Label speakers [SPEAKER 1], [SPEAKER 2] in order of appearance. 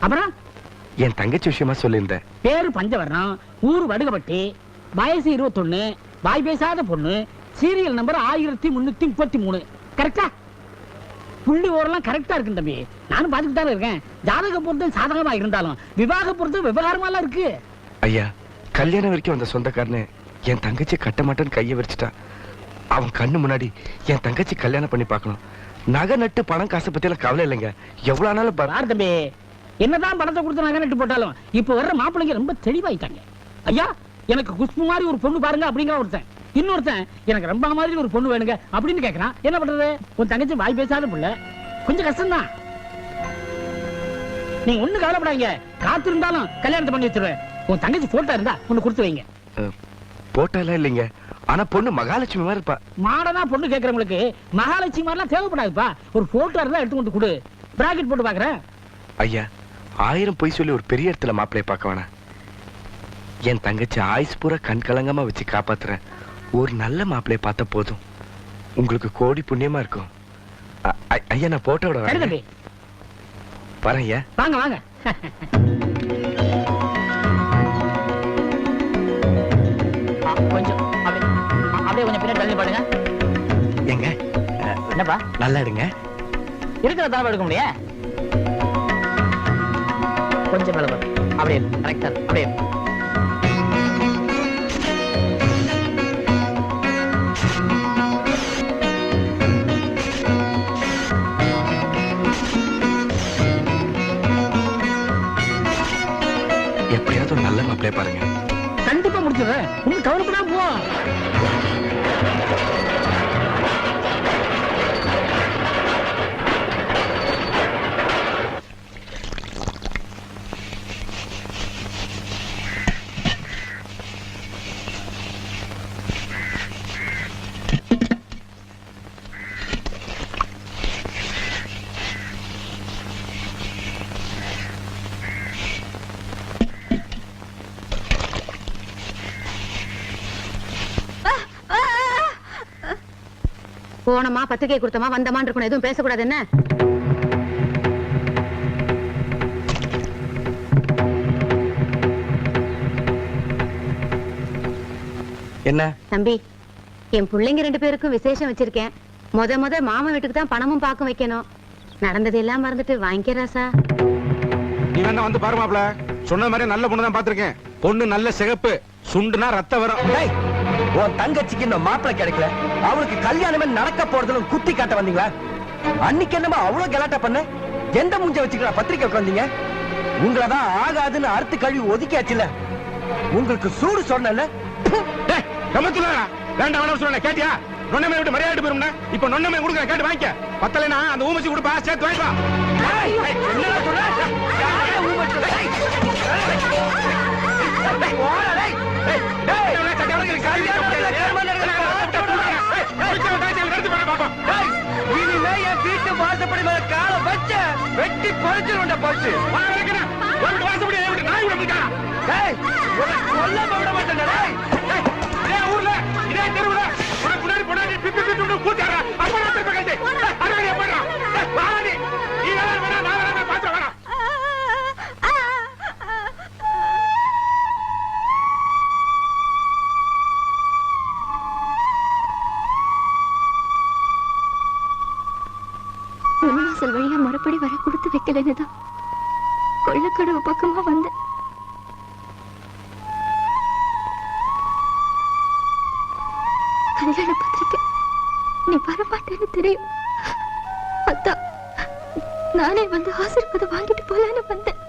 [SPEAKER 1] அப்புறம்
[SPEAKER 2] என் தங்கச்சி விஷயமா சொல்லியிருந்தேன். பேரு
[SPEAKER 1] பஞ்சவர்ணம், ஊர் வடுகப்பட்டி, வயசு 21, வாய் பேசாத பொண்ணு, சீரியல் நம்பர் 1333. கரெக்டா? புள்ளி ஓரெல்லாம் கரெக்டா இருக்கு தம்பி. நானும் பாத்துட்டு தான் இருக்கேன். ஜாதக பொருத்தம் சாதகமா இருந்தாலும் விவாக பொருத்தம் விவகாரமா எல்லாம் இருக்கு.
[SPEAKER 2] ஐயா, கல்யாணம் வரைக்கும் வந்த சொந்தக்காரனே என் தங்கச்சி கட்ட மாட்டேன்னு கையை வச்சுட்டா. அவன் கண்ணு முன்னாடி என் தங்கச்சி கல்யாணம் பண்ணி பார்க்கணும். நகை நட்டு பணம் காசை பத்தி எல்லாம் கவலை இல்லைங்க. எவ்வளவு நாளும்
[SPEAKER 1] தம்பி, என்னதான் பணத்தை கொடுத்து நகை நட்டு போட்டாலும் இப்ப வர்ற மாப்பிள்ளைங்க ரொம்ப தெளிவாயிட்டாங்க. ஐயா, எனக்கு குஷ்பு மாதிரி ஒரு பொண்ணு பாருங்க அப்படிங்கிற ஒருத்தன், இன்னொருத்தன் எனக்கு ரொம்ப மாதிரி ஒரு பொண்ணு வேணுங்க அப்படின்னு கேட்கறான். என்ன பண்றது? உன் தங்கச்சி வாய் பேசாத புள்ள, கொஞ்சம் கஷ்டம்தான். நீங்க ஒண்ணு கவலைப்படாங்க, காத்து இருந்தாலும் கல்யாணத்தை பண்ணி வச்சிருவேன். உன் தங்கச்சி போட்டோ இருந்தா ஒண்ணு கொடுத்து வைங்க.
[SPEAKER 2] போட்டோ எல்லாம் இல்லைங்க, ஆனா பொண்ணு மகாலட்சுமி மாதிரி இருப்பா.
[SPEAKER 1] மாடனா பொண்ணு கேட்கறவங்களுக்கு மகாலட்சுமி மாதிரிலாம் தேவைப்படாதுப்பா. ஒரு போட்டோ இருந்தா எடுத்து கொண்டு கொடு, பிராக்கெட் போட்டு பாக்குறேன்.
[SPEAKER 2] ஐயா, 1000 பொய் சொல்லி ஒரு பெரிய இடத்துல மாப்பிள்ளைய பார்க்க வேணாம். என் தங்கச்சி ஆயுஸ் பூரா கண் கலங்கமா வச்சு காப்பாத்துறேன். ஒரு நல்ல மாப்பிள்ளைய பார்த்த போதும். உங்களுக்கு கோடி புண்ணியமா இருக்கும். ஐயா, நான் போட்டோட வரேன். ஐயா,
[SPEAKER 1] வாங்க வாங்க. கொஞ்சம் அப்படியே கொஞ்சம் பின்னாடி தள்ளி பாடுங்க.
[SPEAKER 2] எங்க
[SPEAKER 1] என்னப்பா?
[SPEAKER 2] நல்லா எடுங்க.
[SPEAKER 1] இருக்கிற தாவ எடுக்க முடியா? கொஞ்சம் மேல பாரு. அப்படியே கரெக்டா அப்படியே.
[SPEAKER 2] எப்படியாவது நல்ல மாப்பிள்ளைய பாருங்க.
[SPEAKER 1] கண்டிப்பா முடிச்சிடுறேன், ஒன்னும் கவலைப்படாம போ.
[SPEAKER 3] போனமா பத்திரிகை கொடுத்தமா வந்தமான் இருக்கணும், எதுவும் பேசக்கூடாது. என்ன
[SPEAKER 2] என்ன
[SPEAKER 3] தம்பி, என் பிள்ளைங்க 2 பேருக்கும் விசேஷம் வச்சிருக்கேன். முத மாமா வீட்டுக்கு தான் பணமும் பாக்க வைக்கணும். நடந்ததெல்லாம் மறந்துட்டு வாங்கிக்கிறாசா.
[SPEAKER 4] நீ வேணா வந்து பாரு மாப்ள, சொன்ன மாதிரி நல்ல பொண்ணு தான் பாத்திருக்கேன். பொண்ணு நல்ல சிகப்பு, சுண்டுனா ரத்த வரும்.
[SPEAKER 2] உன் தங்கச்சிக்கு இந்த மாப்பிள்ளை கிடைக்கல, அவளுக்கு கல்யாணமே நடக்க போறதுன்னு குத்தி காட்ட வந்தீங்களா? அன்னைக்கு என்னமா அவ்வளவு கலாட்டா பண்ண? எந்த மூஞ்ச வச்சுக்கலாம் பத்திரிக்கை வந்தீங்க? உங்களதான் ஆகாதுன்னு அறுத்து கழுவி ஒதுக்கியாச்சுல. உங்களுக்கு சூடு சொன்னல.
[SPEAKER 4] வேண்டாம் வேணாம் சொன்ன கேட்டியா? நொன்னமே விட்டு மரியாதை போயிருந்தா இப்ப நொன்னமே கொடுக்க கேட்டு வாங்கிக்க. பத்தலைனா அந்த ஊமச்சி கொடுப்பா, சேர்த்து வாங்கிப்பா.
[SPEAKER 2] வீட்டு வாசப்படி மேல கால வச்ச வெட்டி பறிச்சிருவா. போச்சு வாசப்படி நாய் விட சொல்ல மாட்டேன். ஊர்ல இதே தெருவுல உனக்கு முன்னாடி பொண்ணாடி பிப்பி பிப்பி கூட்டாரா அப்ப திருப்பி அருமையா போடுறான். வாடி நீ வேணா நான் வேணா பாத்து வேணா.
[SPEAKER 5] பொன்வாசல் வழியா மறுபடி வர கொடுத்து வைக்கலன்னுதான் கொள்ளக்கடவு பக்கமா வந்தேன். கல்யாண பத்திரிக்கை நீ வரமாட்டேன்னு தெரியும். அதான் நானே வந்து ஆசீர்வாதம் வாங்கிட்டு போலான்னு வந்தேன்.